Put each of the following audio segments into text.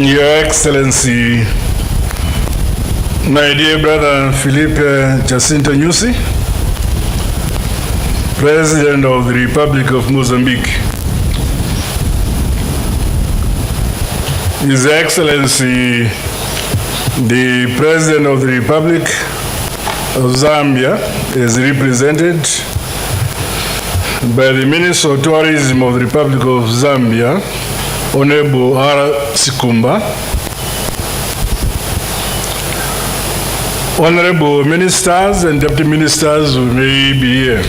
Your Excellency, my dear brother Felipe Jacinto Nyusi, President of the Republic of Mozambique, His Excellency, the President of the Republic of Zambia, is represented by the Minister of Tourism of the Republic of Zambia, Honorable R. Sikumba, Honorable Ministers and Deputy Ministers who may be here,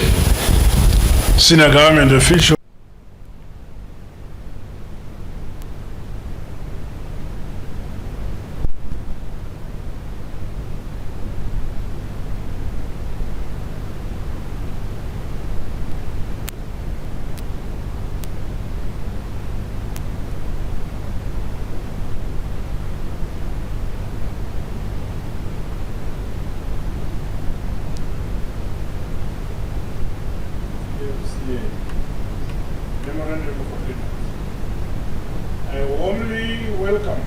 senior government officials, I warmly welcome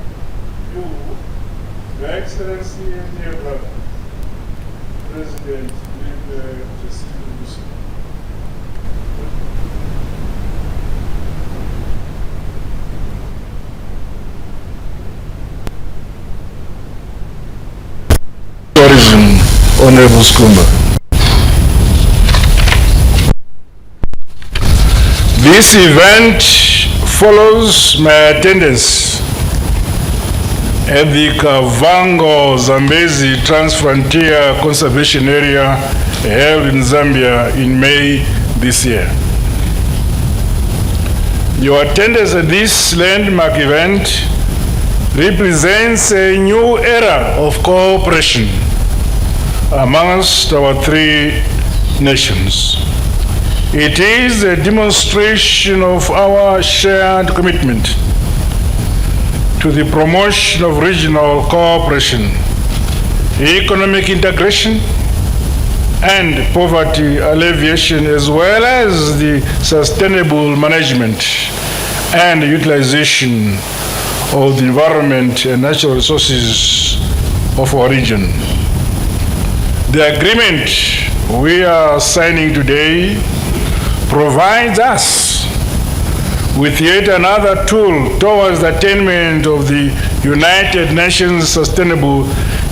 you, Your Excellency and dear brother, President Felipe Jacinto Nyusi. Tourism, Honorable Sikumba. This event follows my attendance at the Kavango Zambezi Transfrontier Conservation Area held in Zambia in May this year. Your attendance at this landmark event represents a new era of cooperation amongst our three nations. It is a demonstration of our shared commitment to the promotion of regional cooperation, economic integration, and poverty alleviation, as well as the sustainable management and utilization of the environment and natural resources of our region. The agreement we are signing today provides us with yet another tool towards the attainment of the United Nations Sustainable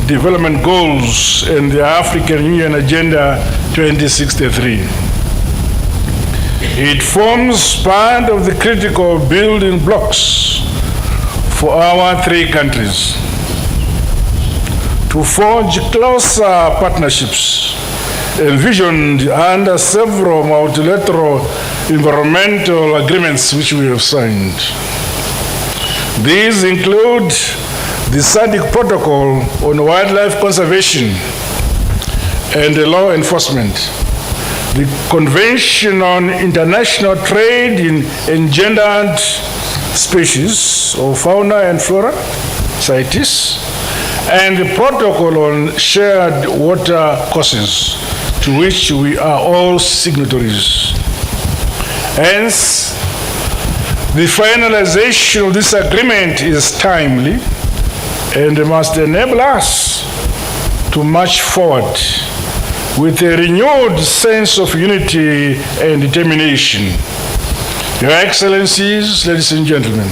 Development Goals and the African Union Agenda 2063. It forms part of the critical building blocks for our three countries to forge closer partnerships envisioned under several multilateral environmental agreements which we have signed. These include the SADC Protocol on Wildlife Conservation and Law Enforcement, the Convention on International Trade in Endangered Species of Fauna and Flora, CITES, and the Protocol on Shared Water Courses, to which we are all signatories. Hence, the finalization of this agreement is timely and must enable us to march forward with a renewed sense of unity and determination. Your Excellencies, ladies and gentlemen,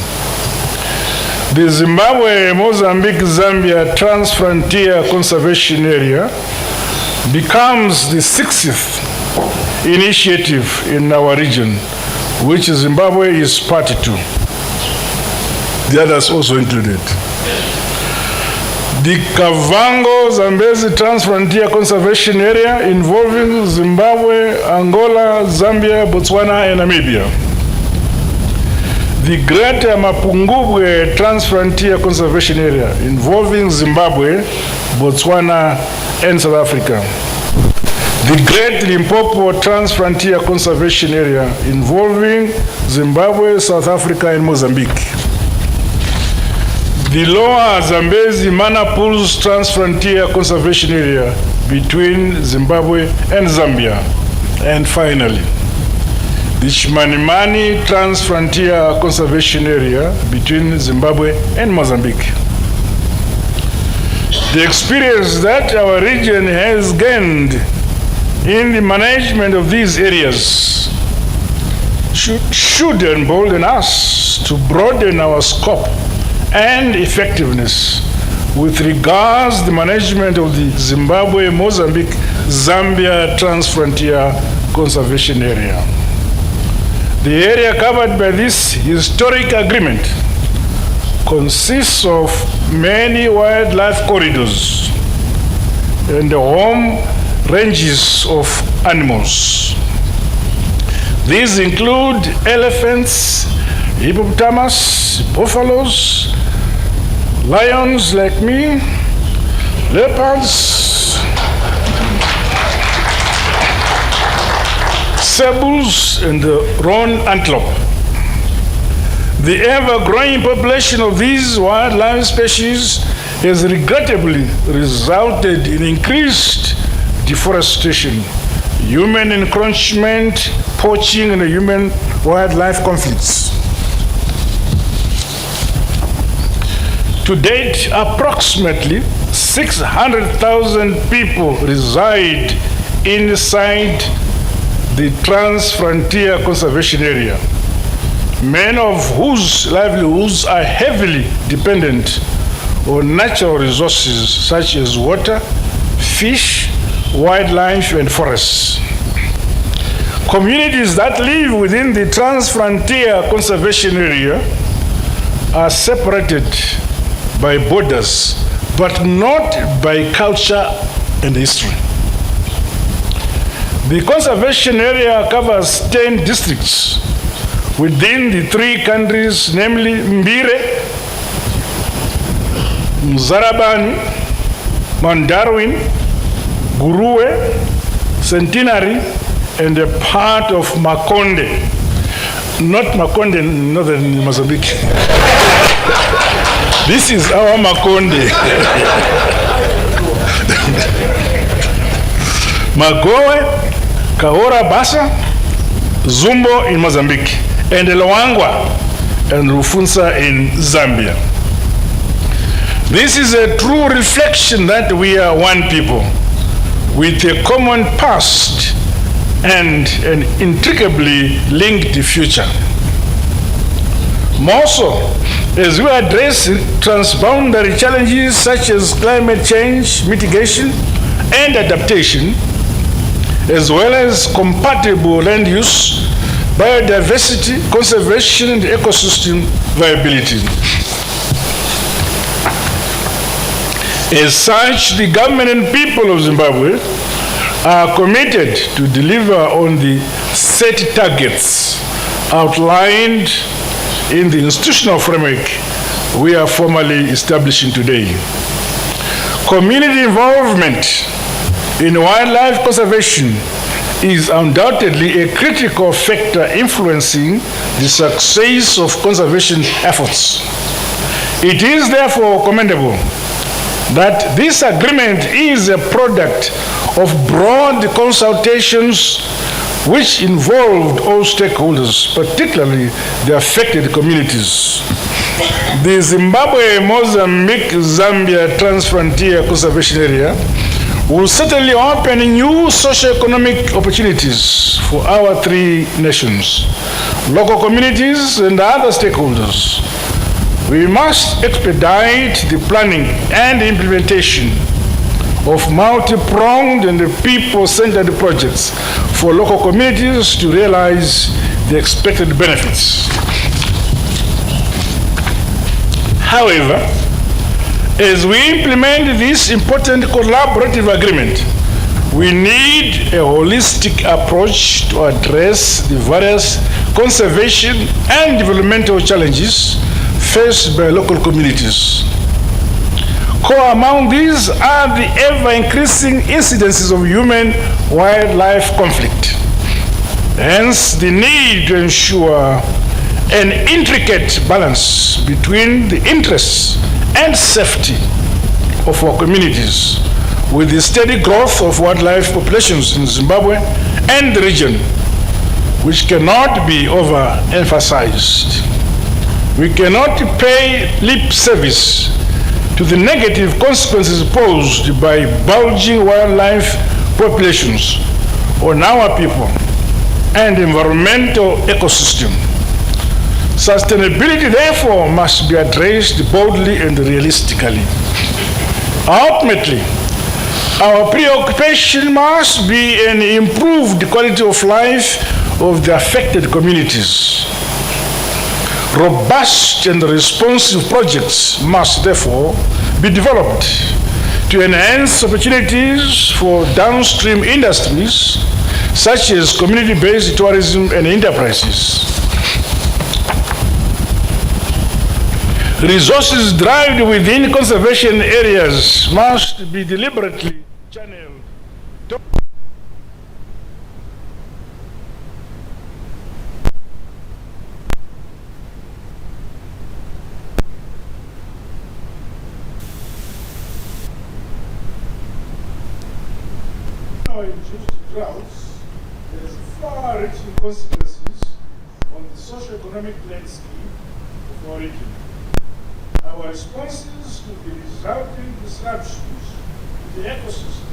The Zimbabwe-Mozambique-Zambia Transfrontier Conservation Area becomes the 60th initiative in our region, which Zimbabwe is party to. The others also included. The Kavango-Zambezi Transfrontier Conservation Area involving Zimbabwe, Angola, Zambia, Botswana, and Namibia. The Greater Mapungubwe Transfrontier Conservation Area involving Zimbabwe, Botswana, and South Africa. The Great Limpopo Transfrontier Conservation Area involving Zimbabwe, South Africa, and Mozambique. The Lower Zambezi Manapul's Transfrontier Conservation Area between Zimbabwe and Zambia. And finally, the Chimanimani Transfrontier Conservation Area between Zimbabwe and Mozambique. The experience that our region has gained in the management of these areas should embolden us to broaden our scope and effectiveness with regards to the management of the Zimbabwe-Mozambique-Zambia Transfrontier Conservation Area. The area covered by this historic agreement consists of many wildlife corridors and the home ranges of animals. These include elephants, hippopotamus, buffaloes, lions like me, leopards, sables, and the roan antelope. The ever-growing population of these wildlife species has regrettably resulted in increased deforestation, human encroachment, poaching, and human-wildlife conflicts. To date, approximately 600,000 people reside inside the Transfrontier Conservation Area, many of whose livelihoods are heavily dependent on natural resources such as water, fish, wildlife, and forests. Communities that live within the Transfrontier Conservation Area are separated by borders, but not by culture and history. The conservation area covers 10 districts within the 3 countries, namely Mbire, Mzarabani, Mount Darwin, Guruwe, Centenary, and a part of Makonde. Not Makonde in northern Mozambique. This is our Makonde. Magowe, Kahora Basa, Zumbo in Mozambique, and Loangwa and Rufunsa in Zambia. This is a true reflection that we are one people with a common past and an intricately linked future. More so, as we address transboundary challenges such as climate change, mitigation, and adaptation, as well as compatible land use, biodiversity, conservation, and ecosystem viability. As such, the government and people of Zimbabwe are committed to deliver on the set targets outlined in the institutional framework we are formally establishing today. Community involvement in wildlife conservation is undoubtedly a critical factor influencing the success of conservation efforts. It is therefore commendable that this agreement is a product of broad consultations which involved all stakeholders, particularly the affected communities. The Zimbabwe-Mozambique-Zambia Transfrontier Conservation Area will certainly open new socio-economic opportunities for our 3 nations, local communities, and other stakeholders. We must expedite the planning and implementation of multi-pronged and people-centered projects for local communities to realize the expected benefits. However, as we implement this important collaborative agreement, we need a holistic approach to address the various conservation and developmental challenges faced by local communities. Core among these are the ever-increasing incidences of human-wildlife conflict. Hence, the need to ensure an intricate balance between the interests and safety of our communities with the steady growth of wildlife populations in Zimbabwe and the region, which cannot be overemphasized. We cannot pay lip service to the negative consequences posed by bulging wildlife populations on our people and environmental ecosystem. Sustainability, therefore, must be addressed boldly and realistically. Ultimately, our preoccupation must be an improved quality of life of the affected communities. Robust and responsive projects must therefore be developed to enhance opportunities for downstream industries such as community-based tourism and enterprises. Resources derived within conservation areas must be deliberately channeled. Induced droughts has far-reaching consequences on the socio-economic landscape of our region. Our responses to the resulting disruptions to the ecosystem,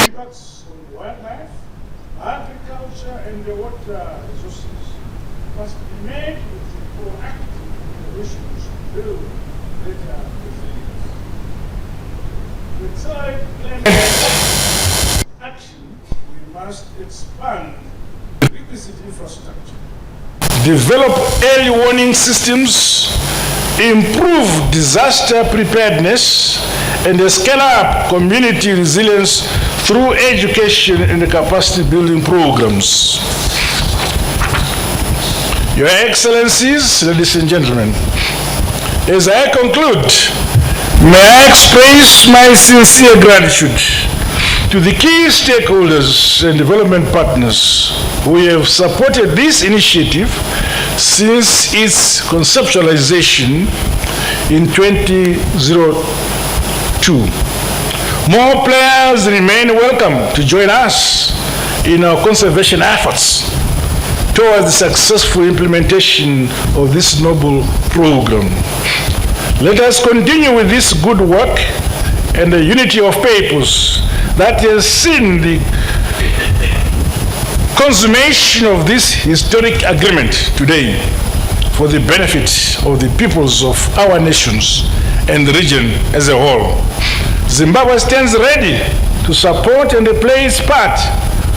impacts on wildlife, agriculture, and the water resources must be made with proactive solutions to build greater resilience. Beside climate action, we must expand requisite infrastructure, develop early warning systems, improve disaster preparedness, and scale up community resilience through education and capacity building programs. Your Excellencies, ladies and gentlemen, as I conclude, may I express my sincere gratitude to the key stakeholders and development partners who have supported this initiative since its conceptualization in 2002. More players remain welcome to join us in our conservation efforts towards the successful implementation of this noble program. Let us continue with this good work and the unity of purpose that has seen the consummation of this historic agreement today for the benefit of the peoples of our nations and the region as a whole. Zimbabwe stands ready to support and play its part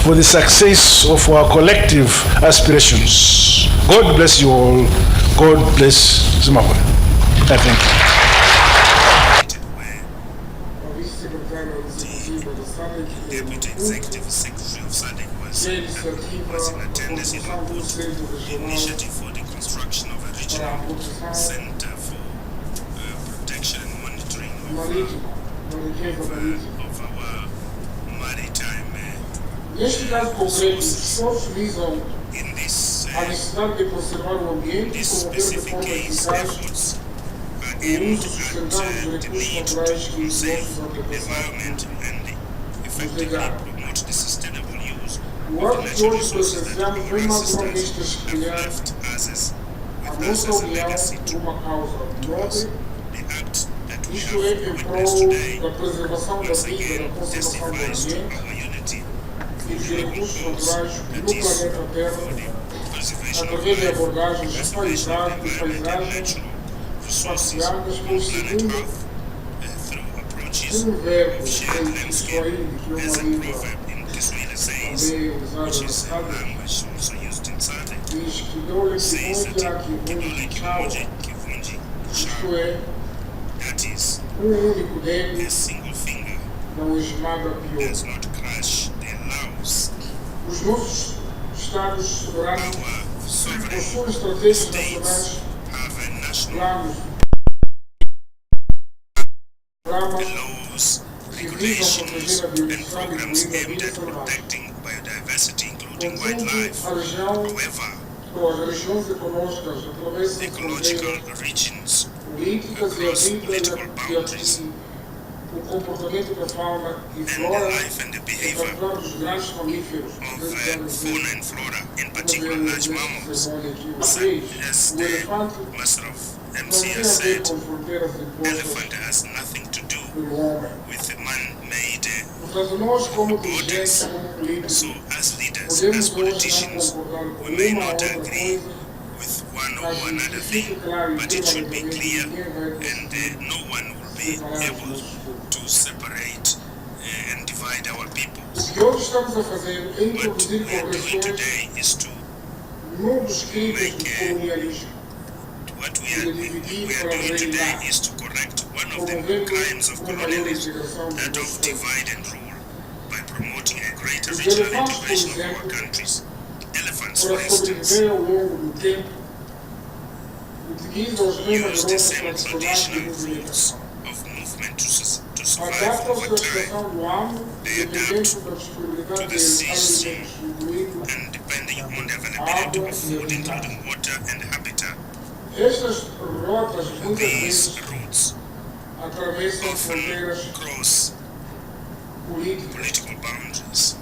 for the success of our collective aspirations. God bless you all. God bless Zimbabwe. I thank you. Deputy Executive Secretary of SADC was in attendance in the initiative for the construction of a regional center for protection and monitoring of our maritime resources. In this specific case, efforts are aimed at the need to conserve the environment and effectively promote the sustainable use of the natural resources that our ancestors have left us as a legacy to us. The act that we have witnessed today once again testifies to our unity e dos global recursos goals, naturais that no is, planeta Terra for the preservation of através de life, abordagens preservation of the environment and paisagens natural resources partilhadas on com planet segundo Earth through approaches verbo of shared em landscape, Kiswahili, que é as uma a língua proverb in Kiswahili says, também usada which na is a Sábia, language also used in Sade, diz que dole says kimoja that kivunji Kidole chawa, Kimoji Kivunji isto Chao, é, that is, único dedo a single finger não esmaga pior. does not crush the louse. Os nossos Estados soberanos Our sovereign possuem estratégias states nacionais, have a national planos, programas laws, que visam regulations, proteger a and biodiversidade, programs incluindo a aimed vida at selvagem. protecting biodiversity, including Contudo, wildlife. a região, However, ou as regiões ecológicas atravessam ecological fronteiras regions políticas e a across vida political boundaries o comportamento da fauna e and the flora, life and the em behavior particular dos grandes mamíferos, of fauna and flora, in particular como large vemos mammals, nesta cerimônia aqui, o such peixe, as o the elefante, master of não MC tem has a ver said, com fronteiras impostas elephant has nothing to do pelo homem. with man-made Portanto, nós, como borders. dirigentes, como políticos, So, as leaders, podemos as hoje não politicians, concordar we com may uma ou not outra agree coisa, with one mas or que another fique thing, claro e but it should be permanentemente clear, ninguém vai and conseguir no one will be separar os able nossos povos. to separate and divide our O peoples. que hoje estamos a fazer é What introduzir we are doing correções today is to novos críticos do colonialismo, what we are doing today is to correct one of the crimes of colonialism, that of divide and rule, by promoting a greater os regional elefantes, por integration of our exemplo, countries. Elephants, for para instance, sobreviver ao longo do tempo, utilizam as mesmas use the rotas same tradicionais de traditional routes movimentação. of movement to survive Adaptam-se over à time, estação do ano, They dependendo adapt da disponibilidade to de the season alimentos, incluindo and depending on the availability água of e food, habitat. including water and habitat. Estas rotas, muitas These vezes, routes atravessam fronteiras often cross políticas. political boundaries.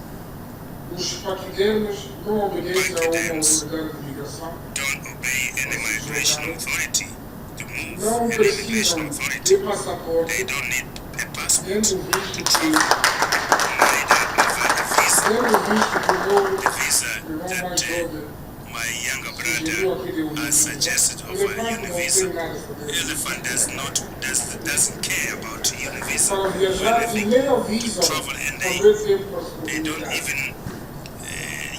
Os paquidermas não obedecem a uma Paquiderms autoridade de migração, don't obey any migration authority to move, não any immigration precisam authority. de passaporte, They don't need a passport tendo to visto que, travel, neither tendo visto que o meu the visa irmão mais that jovem my younger sugeriu brother aqui de has Univisa, suggested o of a elefante não tem Univisa. nada a saber. Elephant doesn't care about Univisa Para or viajar e anything. nem avisam Travel and fazer tempo para se they don't movimentar. even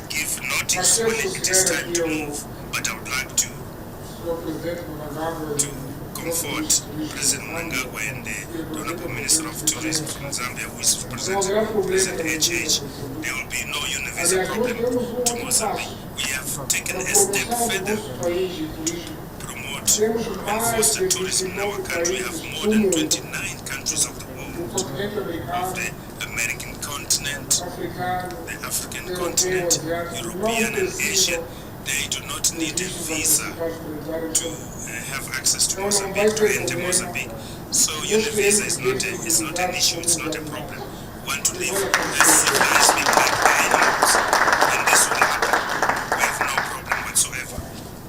give Mas notice quero when it is considerar time aqui to o move. But I would like to Sr. Presidente Mnangagwa e o comfort nosso President Mnangagwa and the Honorable Minister of Tourism from Zambia, who is Não representing haverá problema President na HH. Univisa. There will be no Univisa Aliás, nós problem temos um to outro Mozambique. passo. We have taken Na a step promoção do further, nosso país de turismo, promote temos and mais foster de tourism in our 29 country. We países have more do than mundo, 29 countries of the do world, continente of americano, the American continent, africano, the African europeu, continent, asiático, não European and Asian. precisam They do not de need a visto para visa participar dos to comentários. have access to Então não vai Mozambique, to ter enter problema. Mozambique. So Nós Univisa queremos is ter not an issue, it's not a oportunidades problem. como Want to Vai live acontecer. as civilized people like the animals, and this will happen. We have no problem whatsoever.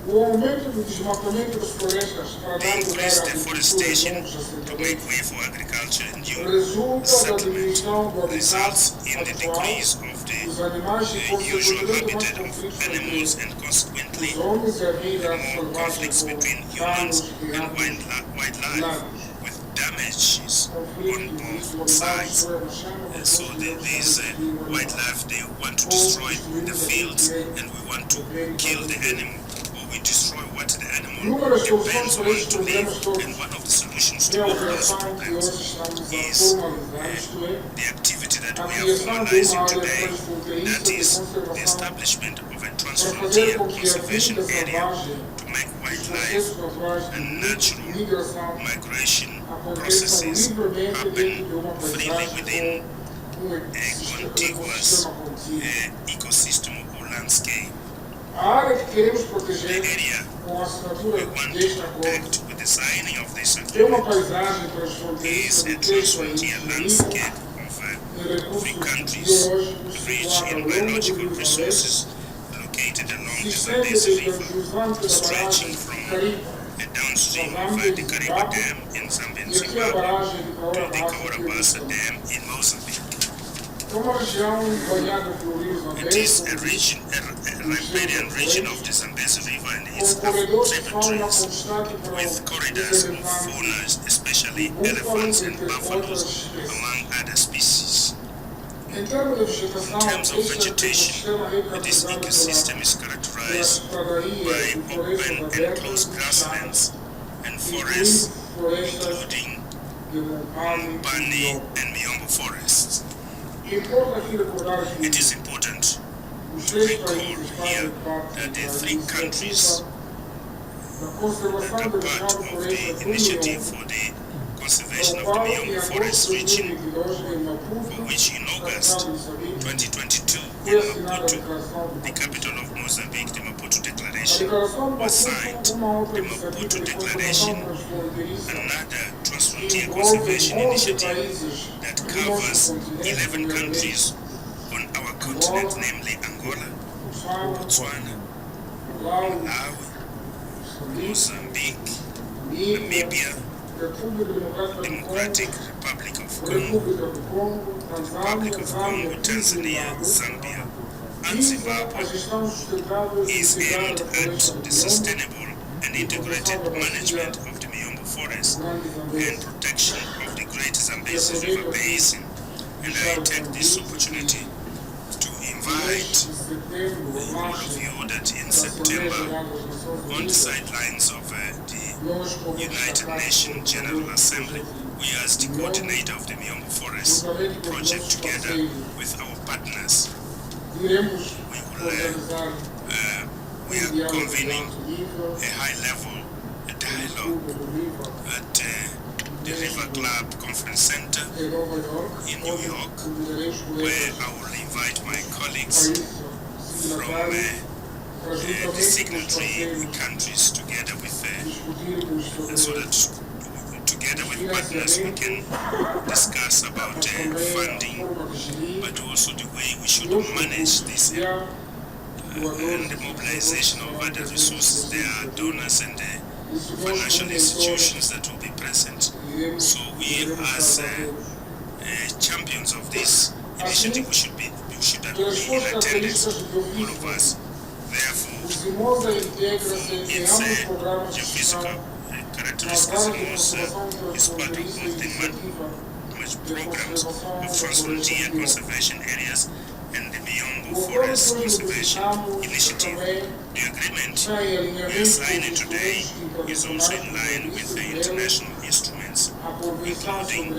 O aumento do desmatamento das florestas para The dar lugar à increased agricultura e deforestation novos to make assentamentos way for agriculture and new resulta da settlement diminuição do results habitat in the atual decrease of the dos animais e, usual consequentemente, mais habitat conflitos of animals entre and consequently os homens e a vida more selvagem conflicts com between danos humans e and atos wildlife danos. with damages on Conflitos both dos animais sides. foi a machana, So these wildlife, they want to destroy the fields and we want to kill the animal, or we destroy what the animal depends on to live. And one of the solutions to é a all those operação que problems hoje estamos a is formalizar, isto é, the activity that a we are criação de formalizing uma área today, transfronteiriça that de is the conservação establishment of a para fazer Transfrontier com que a Conservation vida area selvagem, to make os wildlife processos naturais de and natural migração migration aconteçam processes livremente dentro happen de uma freely paisagem within com um a contiguous ecossistema contínuo. ecosystem or landscape. A área que queremos The proteger area com a we assinatura want to deste acordo protect with the signing of this é uma agreement paisagem is transfronteiriça a de três países transfrontier ricos landscape of em three recursos countries biológicos rich situada ao in longo do biological Rio Zambeze, resources located along se the estende Zambezi desde a River, jusante da stretching barragem from de Caribe a downstream na of Zâmbia the e Kariba Zimbábue Dam in Zambia and e aqui a Zimbabwe barragem de to the Caora Bassa, Kaurabassa Dam in Mozambique. It is a riparian region of the Zambezi River and its tributaries, with corridors of fauna, especially elephants and buffaloes, among other species. In terms of vegetation, this ecosystem is characterized by open and closed grasslands and forests, including Bani and Miombo forests. It is important to recall here that the three countries that are part of the initiative for the conservation of the Miombo Forest region, for which in August 2022 in Maputo, the capital of Mozambique, the Maputo Declaration was signed. The Maputo Declaration, another Transfrontier Conservation initiative that covers 11 countries on our continent, namely Angola, Botswana, Malawi, Mozambique, Namibia, Democratic Republic of Congo, Republic of Congo, Tanzania, Zambia, and Zimbabwe, is aimed at the sustainable and integrated management of the Miombo Forest and protection of the Great Zambezi River Basin. And I take this opportunity to invite all of you that in September, on the sidelines of the United Nations General Assembly, we as the coordinator of the Miombo Forest project together with our partners, we are convening a high-level dialogue at the River Club Conference Center in New York, where I will invite my colleagues from the signatory countries together with so that together with partners we can discuss about funding, but also the way we should manage this and the mobilization of other resources. There are donors and financial institutions that will be present. So we as champions of this initiative, we should be in attendance, all of us. Therefore, for its geophysical characteristics is part of both the programs of Transfrontier Conservation Areas and the Miombo Forest Conservation Initiative. The agreement we are signing today is also in line with the international instruments, including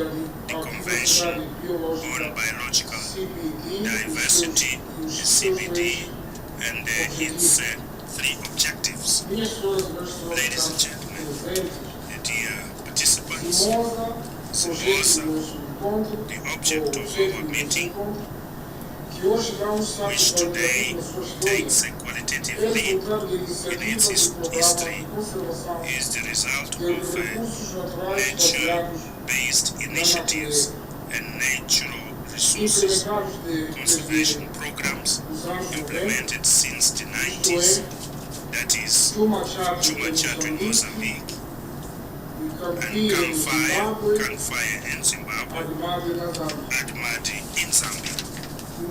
the Convention on Biological Diversity, the CBD, and its three objectives. Ladies and gentlemen, dear participants, the object of our meeting, which today takes a qualitative lead in its history, is the result of nature-based initiatives and natural resources conservation programs implemented since the 90s, that is Chuma in Mozambique, and Canfire in Zimbabwe, Admadi in Zambia. At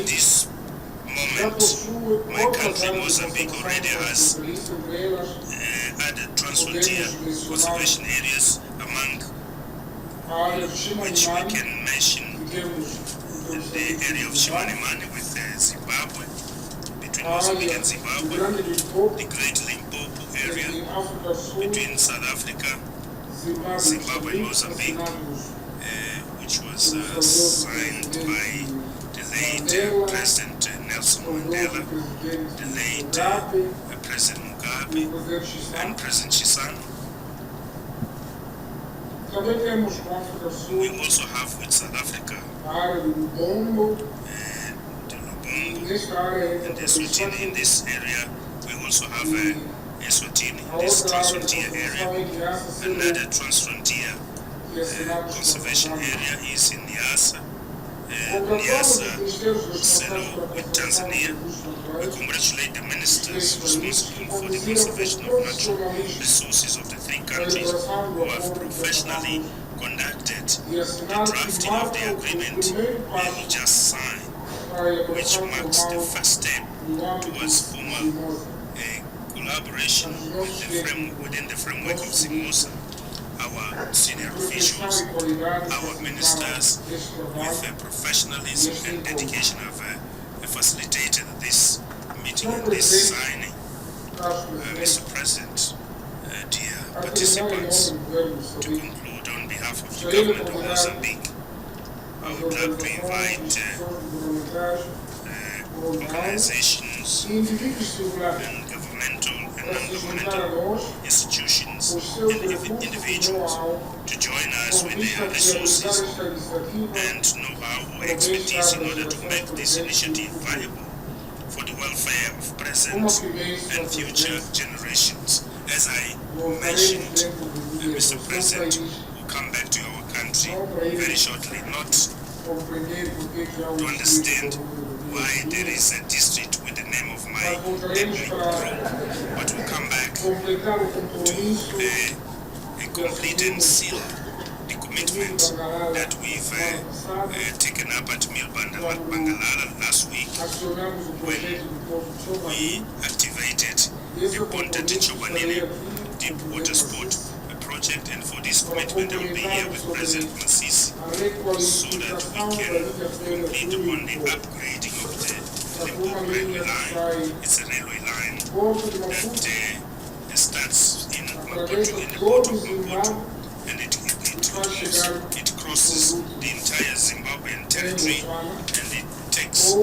this moment, my country, Mozambique, already has other transfrontier conservation areas, among which we can mention the area of Chimanimani with Zimbabwe, between Mozambique and Zimbabwe, the Great Limpopo area between South Africa, Zimbabwe and Mozambique, which was signed by the late President Nelson Mandela, the late President Mugabe, and President Chisano. We also have with South Africa the Lubongo and the Eswatini. In this area, we also have Eswatini, this transfrontier area. Another transfrontier conservation area is in Niassa, Selo with Tanzania. We congratulate the ministers responsible for the conservation of natural resources of the three countries who have professionally conducted Yes, the not drafting of the marked agreement the main we will just sign, which marks the first step towards formal collaboration within the framework of ZIMOSA. Our senior officials, our ministers, with professionalism and dedication have facilitated this meeting and this signing. Mr. President, dear participants, to conclude, on behalf of the government of Mozambique, I would like to invite organizations and governmental and non-governmental institutions and individuals to join us with their resources and know-how or expertise in order to make this initiative viable for the welfare of present and future generations. As I mentioned, Mr. President, we'll come back to our country very shortly, not to understand why there is a district with the name of my ethnic group, but we'll come back to complete and seal the commitment that we've taken up at Bangalala last week when we activated the Ponta de Chobanini deep water sport project, and for this commitment I will be here with President Masisi so that we can complete on the upgrading of the Limpopo railway line. It's a railway line that starts in Maputo, in the port of Maputo, and it crosses the entire Zimbabwean territory, and it takes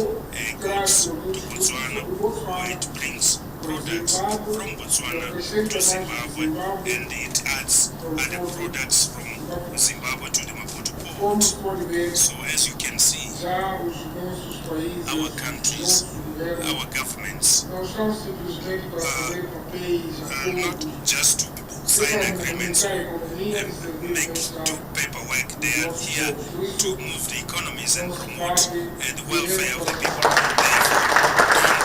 goods to Botswana, where it brings products from Botswana to Zimbabwe, and it adds other products from Zimbabwe to the Maputo port. So as you can see, our countries, our governments are not just to sign agreements and do paperwork. They are here to move the economies and promote the welfare of the people. Therefore, don't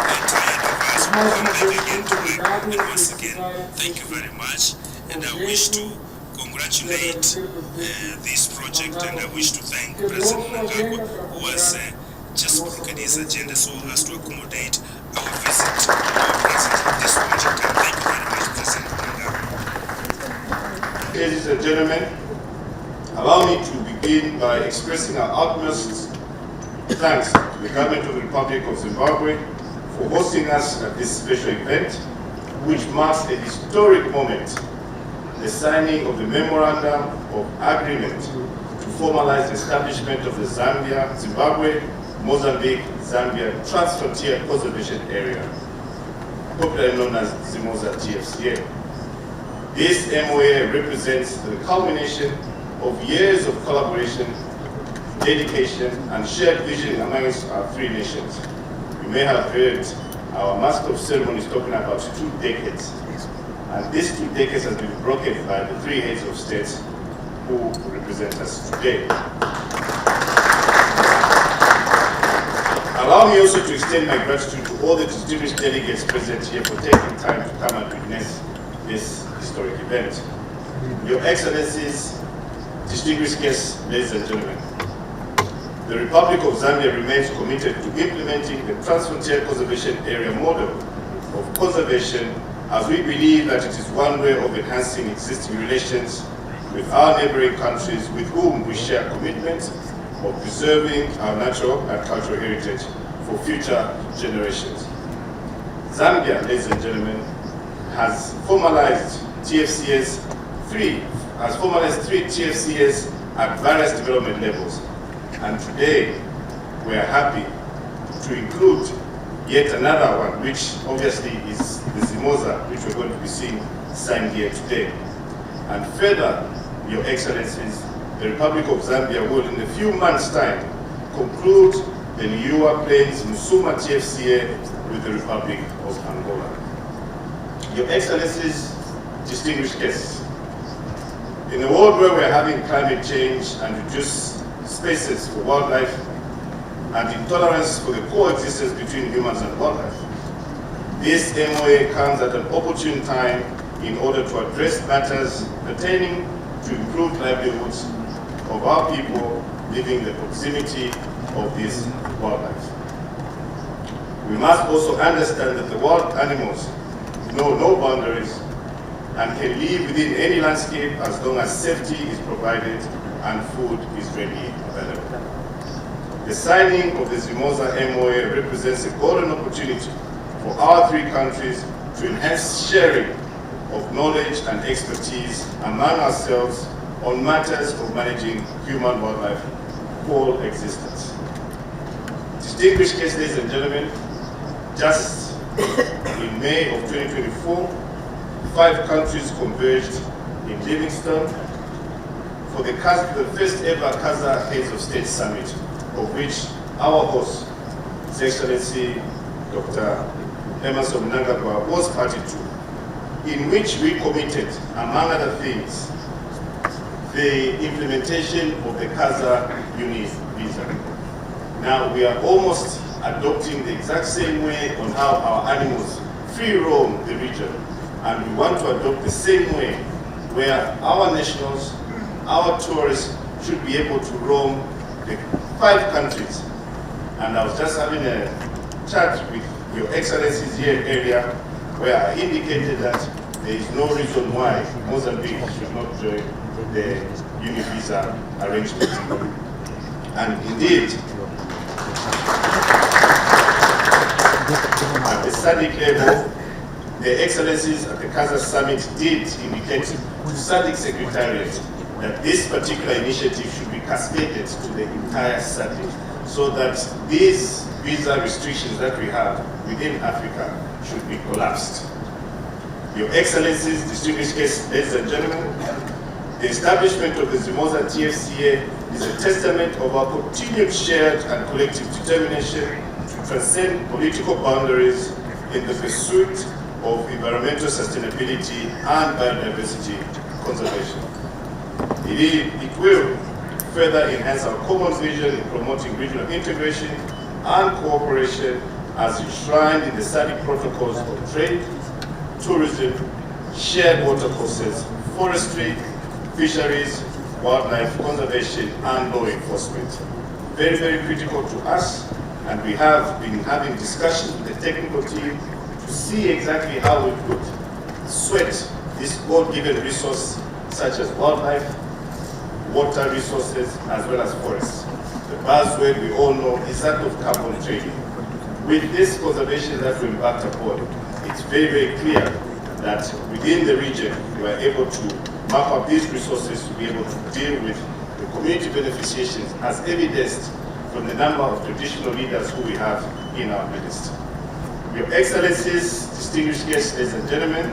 be tired of us. We'll come back again to work. And once again, thank you very much. And I wish to congratulate this project, and I wish to thank President Mnangagwa, who has just broken his agenda so as to accommodate our visit to our president at this project. And thank you very much, President Mnangagwa. Ladies and gentlemen, allow me to begin by expressing our utmost thanks to the government of the Republic of Zimbabwe for hosting us at this special event, which marks a historic moment, the signing of the Memorandum of Agreement to formalize the establishment of the Zimbabwe, Mozambique, Zambia Transfrontier Conservation Area, popularly known as ZIMOSA TFCA. This MOA represents the culmination of years of collaboration, dedication, and shared vision amongst our three nations. You may have heard our Master of Ceremonies talking about 2 decades. And these 2 decades has been broken by the 3 heads of state who represent us today. Allow me also to extend my gratitude to all the distinguished delegates present here for taking time to come and witness this historic event. Your Excellencies, distinguished guests, ladies and gentlemen, the Republic of Zambia remains committed to implementing the Transfrontier Conservation Area model of conservation, as we believe that it is one way of enhancing existing relations with our neighboring countries with whom we share commitments of preserving our natural and cultural heritage for future generations. Zambia, ladies and gentlemen, has formalized 3 TFCAs at various development levels. And today, we are happy to include yet another one, which obviously is the ZIMOSA, which we're going to be seeing signed here today. And further, Your Excellencies, the Republic of Zambia will, in a few months' time, conclude the Liua Plains Musuma TFCA with the Republic of Angola. Your Excellencies, distinguished guests, in a world where we're having climate change and reduced spaces for wildlife and intolerance for the coexistence between humans and wildlife, this MOA comes at an opportune time in order to address matters pertaining to improve livelihoods of our people living in the proximity of this wildlife. We must also understand that the wild animals know no boundaries and can live within any landscape as long as safety is provided and food is readily available. The signing of the Zimoza MOA represents a golden opportunity for our three countries to enhance sharing of knowledge and expertise among ourselves on matters of managing human-wildlife coexistence. Distinguished guests, ladies and gentlemen, just in May of 2024, 5 countries converged in Livingstone for the first ever CASA Heads of State Summit, of which our host, His Excellency Dr. Emerson Mnangagwa, was party to, in which we committed, among other things, the implementation of the CASA unit visa. Now we are almost adopting the exact same way on how our animals free roam the region, and we want to adopt the same way where our nationals, our tourists should be able to roam the 5 countries. And I was just having a chat with Your Excellencies here earlier, where I indicated that there is no reason why Mozambique should not join the Univisa arrangement. And indeed, at the SADC level, the Excellencies at the CASA Summit did indicate to SADC Secretariat that this particular initiative should be cascaded to the entire SADC, so that these visa restrictions that we have within Africa should be collapsed. Your Excellencies, distinguished guests, ladies and gentlemen, the establishment of the Zimoza TFCA is a testament of our continued shared and collective determination to transcend political boundaries in the pursuit of environmental sustainability and biodiversity conservation. It will further enhance our common vision in promoting regional integration and cooperation as enshrined in the SADC protocols of trade, tourism, shared water courses, forestry, fisheries, wildlife conservation, and law enforcement. Very, very critical to us, and we have been having discussions with the technical team to see exactly how we could sweat this God-given resource such as wildlife, water resources, as well as forests. The buzzword we all know is that of carbon trading. With this conservation that we embarked upon, it's very, very clear that within the region we are able to map up these resources to be able to deal with the community beneficiations as evidenced from the number of traditional leaders who we have in our midst. Your Excellencies, distinguished guests, ladies and gentlemen,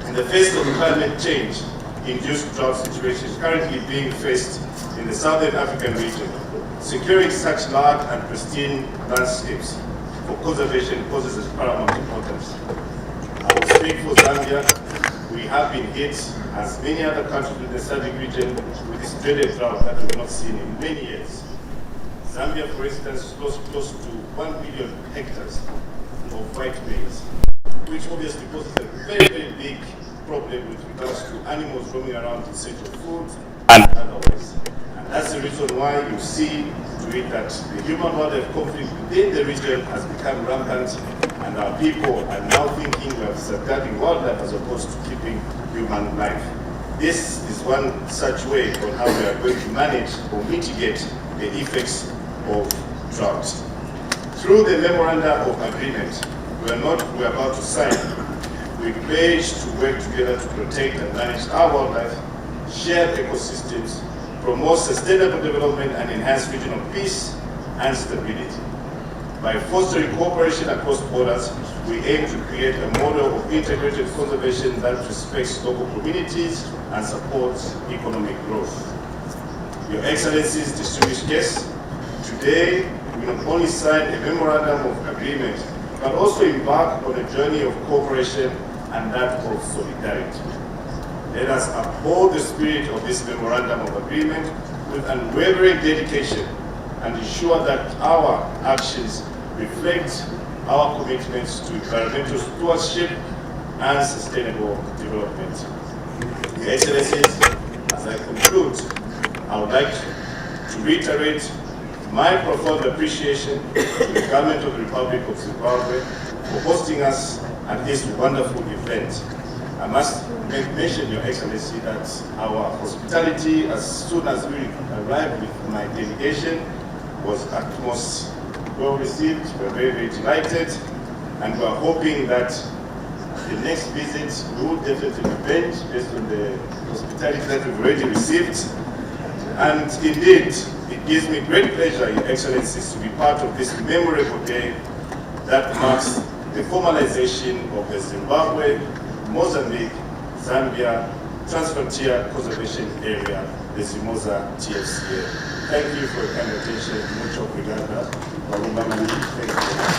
in the face of climate change induced drought situations currently being faced in the Southern African region, securing such large and pristine landscapes for conservation poses as paramount importance. I will speak for Zambia. We have been hit, as many other countries in the SADC region, with this dreaded drought that we have not seen in many years. Zambia, for instance, lost close to 1 billion hectares of white maize, which obviously poses a very, very big problem with regards to animals roaming around in search of food and otherwise. And that's the reason why you see to it that the human-wildlife conflict within the region has become rampant, and our people are now thinking of safeguarding wildlife as opposed to keeping human life. This is one such way on how we are going to manage or mitigate the effects of drought. Through the memorandum of agreement we're about to sign, we pledge to work together to protect and manage our wildlife, share ecosystems, promote sustainable development, and enhance regional peace and stability. By fostering cooperation across borders, we aim to create a model of integrated conservation that respects local communities and supports economic growth. Your Excellencies, distinguished guests, today we not only sign a memorandum of agreement, but also embark on a journey of cooperation and that of solidarity. Let us uphold the spirit of this memorandum of agreement with unwavering dedication and ensure that our actions reflect our commitments to environmental stewardship and sustainable development. Your Excellencies, As I conclude, I would like to reiterate my profound appreciation to the government of the Republic of Zimbabwe for hosting us at this wonderful event. I must mention, Your Excellency, that our hospitality as soon as we arrived with my delegation was at most well received. We're very, very delighted, and we're hoping that the next visit we will definitely revenge based on the hospitality that we've already received. And indeed, it gives me great pleasure, Your Excellencies, to be part of this memorable day that marks the formalization of the Zimbabwe, Mozambique, Zambia Transfrontier Cooperation Area, the Zimoza TFCA. Thank you for your kind attention. Mucho obrigado. Thank you.